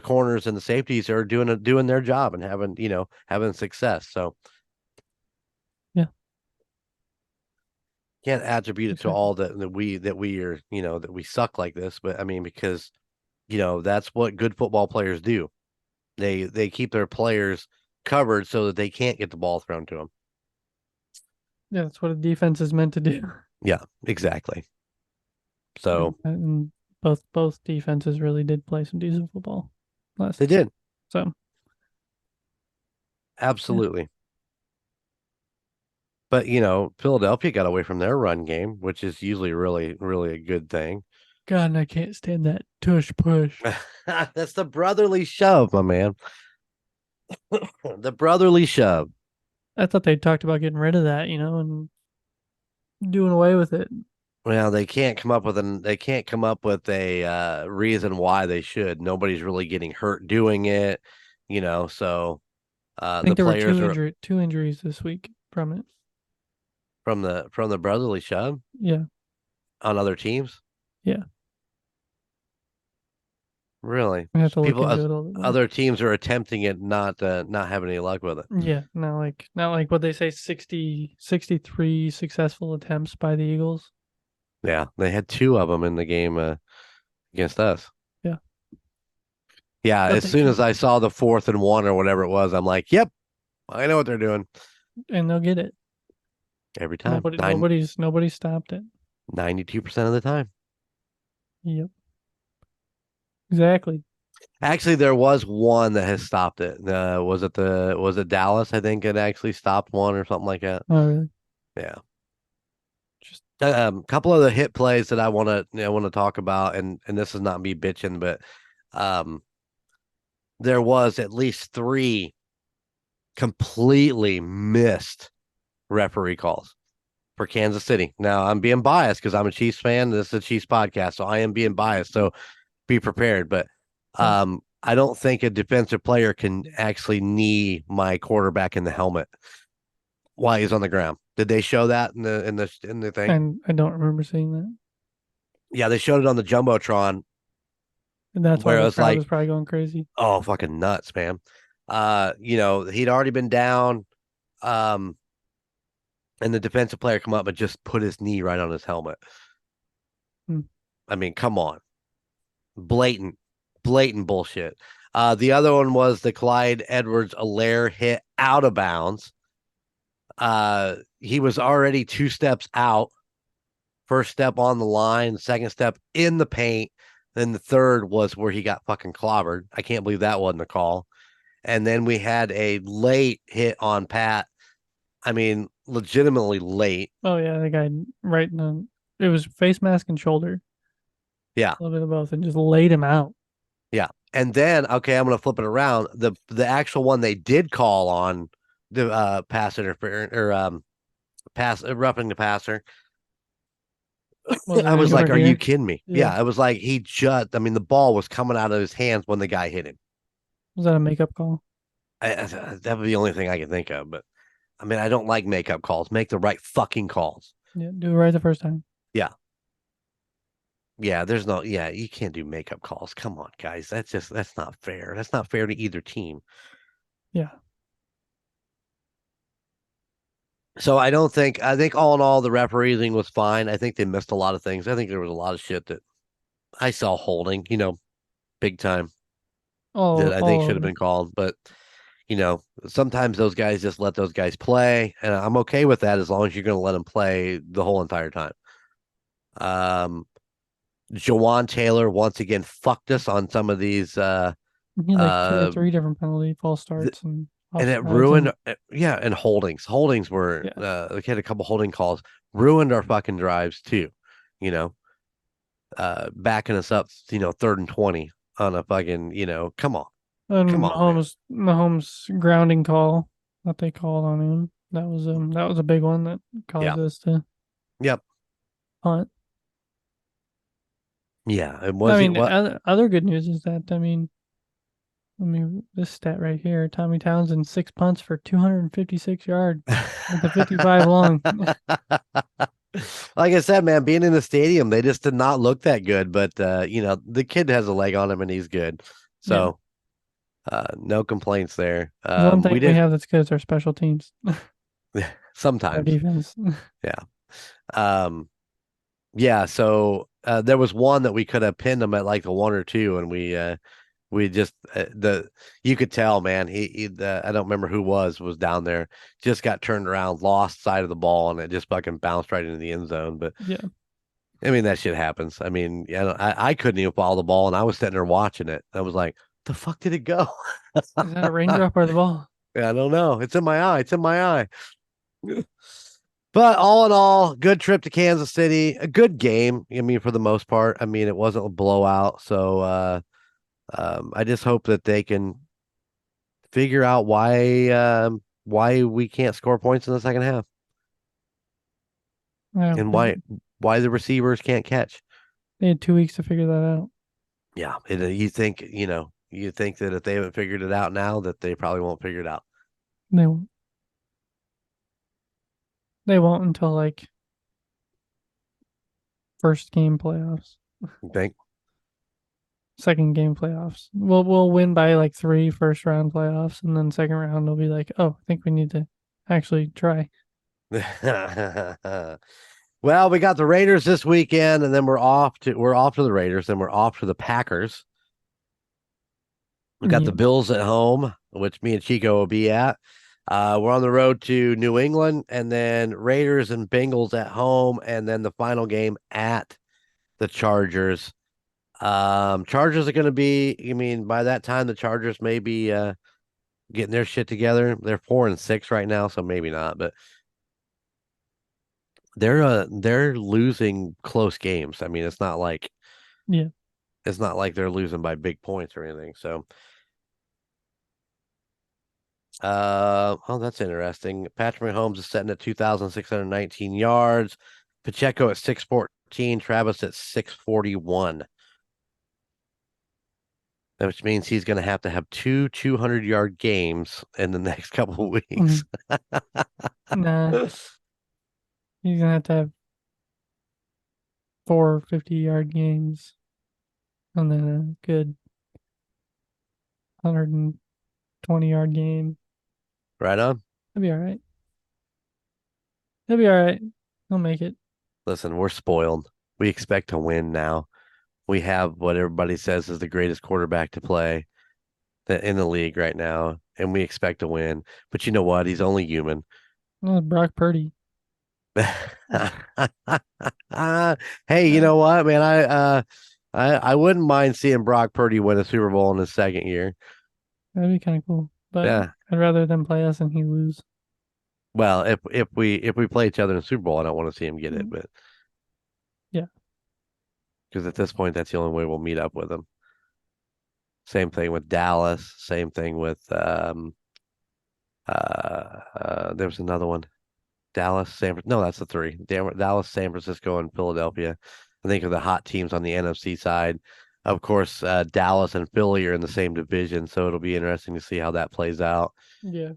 corners and the safeties are doing their job and having success. So Yeah. Can't attribute it to Exactly. all that we are, that we suck like this, but I mean, because that's what good football players do. They keep their players covered so that they can't get the ball thrown to them. Yeah, that's what a defense is meant to do. Yeah, exactly. So and both defenses really did play some decent football last. they did. So Absolutely. But Philadelphia got away from their run game, which is usually really, really a good thing. God, and I can't stand that tush push. That's the brotherly shove, my man. The brotherly shove. I thought they talked about getting rid of that, and doing away with it. Well, they can't come up with a reason why they should. Nobody's really getting hurt doing it, so I think the there players were two injuries this week from it. from the brotherly shove Yeah. on other teams. Yeah. Really? I have to look People into it a little bit more. Other teams are attempting it, not having any luck with it. Yeah, not like what they say 63 successful attempts by the Eagles. Yeah, they had 2 of them in the game against us. Yeah. Yeah, But as they soon can, as I saw the 4th and 1 or whatever it was, I'm like, yep, I know what they're doing and they'll get it. every time. Nobody stopped it. 92% of the time. Yep. Exactly. Actually, there was one that has stopped it. Was it Dallas? I think it actually stopped one or something like that. Oh, really? Yeah. Just Couple of the hit plays that I want to talk about, and this is not me bitching, but um, there was at least 3 completely missed referee calls for Kansas City. Now I'm being biased because I'm a Chiefs fan. This is a Chiefs podcast, so I am being biased. So be prepared. But I don't think a defensive player can actually knee my quarterback in the helmet while he's on the ground. Did they show that in the thing? and I don't remember seeing that. Yeah, they showed it on the jumbotron And that's why where it the was crowd like, was probably going crazy. oh, fucking nuts, man. He'd already been down. Um, and the defensive player come up and just put his knee right on his helmet. Hmm. I mean, come on. Blatant bullshit. The other one was the Clyde Edwards-Helaire hit out of bounds. He was already 2 steps out. First step on the line, second step in the paint. Then the third was where he got fucking clobbered. I can't believe that wasn't a call. And then we had a late hit on Pat. I mean, legitimately late. Oh yeah, the guy right in the it was face mask and shoulder. Yeah. A little bit of both, and just laid him out. Yeah. And then, okay, I'm going to flip it around. The actual one they did call on the pass interference or pass roughing the passer. Was I it was like, anywhere are you near? kidding me? Yeah. Yeah, it was like I mean, the ball was coming out of his hands when the guy hit him. Was that a makeup call? That would be the only thing I can think of. But I mean, I don't like makeup calls. Make the right fucking calls. Yeah, do it right the first time. Yeah. Yeah, you can't do makeup calls. Come on, guys. That's not fair. That's not fair to either team. Yeah. So I think all in all, the refereeing was fine. I think they missed a lot of things. I think there was a lot of shit that I saw holding, big time that I think All should of have it. been called. But, sometimes those guys just let those guys play. And I'm okay with that as long as you're going to let them play the whole entire time. Jawan Taylor once again fucked us on some of these, He had like 2 or uh, 3 different penalty false th- starts and and it offsides ruined, and and holdings. Holdings were, yeah. like had a couple holding calls, ruined our fucking drives too, you know. Backing us up, 3rd and 20 on a fucking, come on. Come And on, man. Mahomes grounding call that they called on him. That was a big one that Yeah. caused us to Yep. punt. Yeah. It I was it mean, what other good news is that this stat right here: Tommy Townsend 6 punts for 256 yards with a 55 long. like I said, man, being in the stadium, they just did not look that good. But the kid has a leg on him and he's good. Yeah, So no complaints there. the one thing We we did have that's good is our special teams, our sometimes. defense. Yeah. Um yeah, so there was one that we could have pinned them at like the 1 or 2, and we just the you could tell, man. I don't remember who was down there. Just got turned around, lost sight of the ball, and it just fucking bounced right into the end zone. But Yeah, I mean, that shit happens. I mean, yeah, I couldn't even follow the ball, and I was sitting there watching it. I was like, "The fuck did it go?" is that a raindrop or the ball? I don't know. It's in my eye. It's in my eye. But all in all, good trip to Kansas City. A good game. I mean, for the most part. I mean, it wasn't a blowout. So I just hope that they can figure out why we can't score points in the second half Yeah, and why the receivers can't catch. they had 2 weeks to figure that out. Yeah, you think that if they haven't figured it out now, that they probably won't figure it out. They won't. They won't until like first game playoffs, You think? second game playoffs. We'll win by like 3 first round playoffs, and then second round they'll be like, oh, I think we need to actually try. Well, we got the Raiders this weekend, and then we're off to the Raiders, then we're off to the Packers. We got the Yeah. Bills at home, which me and Chico will be at. We're on the road to New England, and then Raiders and Bengals at home, and then the final game at the Chargers. Chargers are going to be. I mean, by that time, the Chargers may be getting their shit together. They're 4-6 right now, so maybe not. But they're losing close games. I mean, it's not like Yeah. they're losing by big points or anything. So, oh, that's interesting. Patrick Mahomes is setting at 2,619 yards. Pacheco at 614. Travis at 641. Which means he's going to have two 200-yard games in the next couple of weeks. Nah, he's gonna have 4 50-yard games, and then a good 120-yard game. Right on. He'll be all right. He'll be all right. He'll make it. Listen, we're spoiled. We expect to win now. We have what everybody says is the greatest quarterback to play in the league right now, and we expect to win. But you know what? He's only human. Well, Brock Purdy. Hey, you know what, man? I wouldn't mind seeing Brock Purdy win a Super Bowl in his second year. That'd be kind of cool. But Yeah. I'd rather them play us and he lose. Well, if we play each other in the Super Bowl, I don't want to see him get it, but yeah, because at this point, that's the only way we'll meet up with him. Same thing with Dallas. Same thing with there was another one. Dallas, no, that's the three. Dallas, San Francisco, and Philadelphia. I think are the hot teams on the NFC side. Of course, Dallas and Philly are in the same division, so it'll be interesting to see how that plays out. Yeah.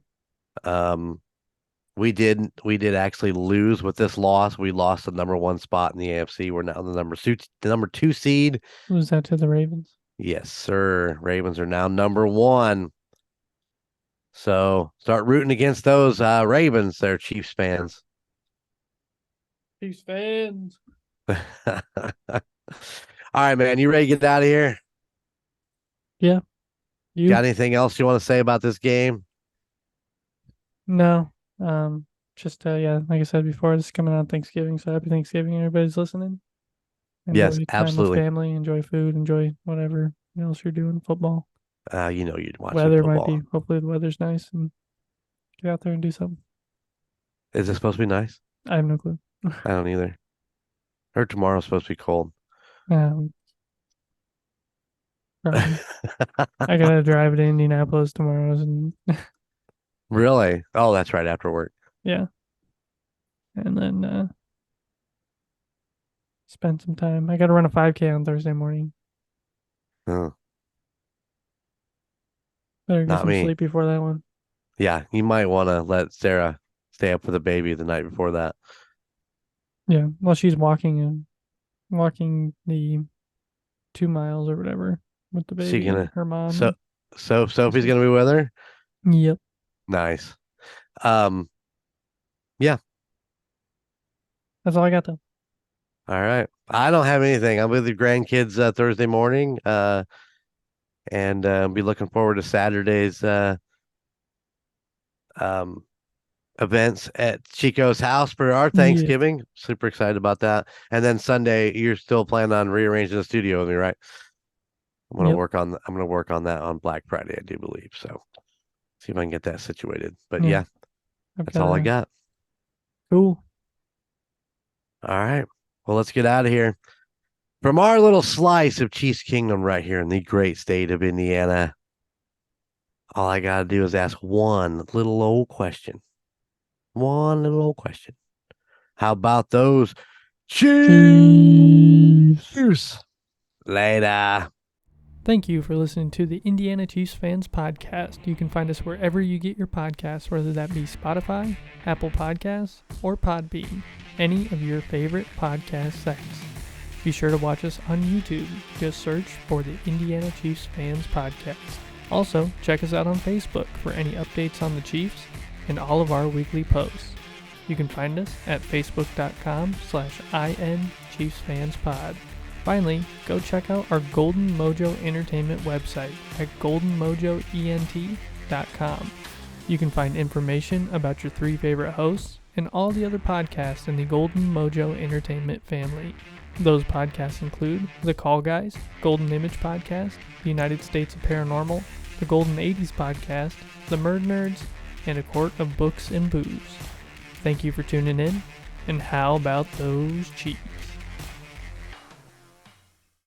We did actually lose with this loss. We lost the number 1 spot in the AFC. We're now the number 2 seed. Lose that to the Ravens. Yes, sir. Ravens are now number 1. So start rooting against those Ravens. They're Chiefs fans. Chiefs fans. All right, man. You ready to get out of here? Yeah. You got anything else you want to say about this game? No. Just yeah, like I said before, this is coming on Thanksgiving, so happy Thanksgiving, everybody's listening. Enjoy Yes, time absolutely. with family, enjoy food, enjoy whatever else you're doing. Football. You'd watch Weather football. might be. Hopefully the weather's nice and get out there and do something. Is it supposed to be nice? I have no clue. I don't either. Heard tomorrow's supposed to be cold. Probably. I gotta drive to Indianapolis tomorrow, and Really? Oh, that's right, after work. yeah, and then spend some time. I gotta run a 5K on Thursday morning. Oh, Better get not some me. sleep before that one. Yeah, you might want to let Sarah stay up with the baby the night before that. Yeah, well, she's walking the 2 miles or whatever with the baby and her mom. So Sophie's gonna be with her? Yep. Nice. Yeah. That's all I got though. All right. I don't have anything. I'm with the grandkids Thursday morning. And be looking forward to Saturday's events at Chico's house for our Thanksgiving. Yeah. Super excited about that. And then Sunday, you're still planning on rearranging the studio with me, right? I'm gonna work on that on Black Friday, I do believe. So see if I can get that situated. But yeah that's all I got. Cool. All right. Well, let's get out of here. From our little slice of Chiefs Kingdom right here in the great state of Indiana, all I got to do is ask one little old question. How about those Chiefs? Later. Thank you for listening to the Indiana Chiefs Fans Podcast. You can find us wherever you get your podcasts, whether that be Spotify, Apple Podcasts, or Podbean, any of your favorite podcast sites. Be sure to watch us on YouTube. Just search for the Indiana Chiefs Fans Podcast. Also, check us out on Facebook for any updates on the Chiefs and all of our weekly posts. You can find us at facebook.com/INChiefsFansPod. Finally, go check out our Golden Mojo Entertainment website at goldenmojoent.com. You can find information about your 3 favorite hosts and all the other podcasts in the Golden Mojo Entertainment family. Those podcasts include The Call Guys, Golden Image Podcast, The United States of Paranormal, The Golden 80s Podcast, The Murdnerds, and A Court of Books and Booze. Thank you for tuning in, and how about those Chiefs?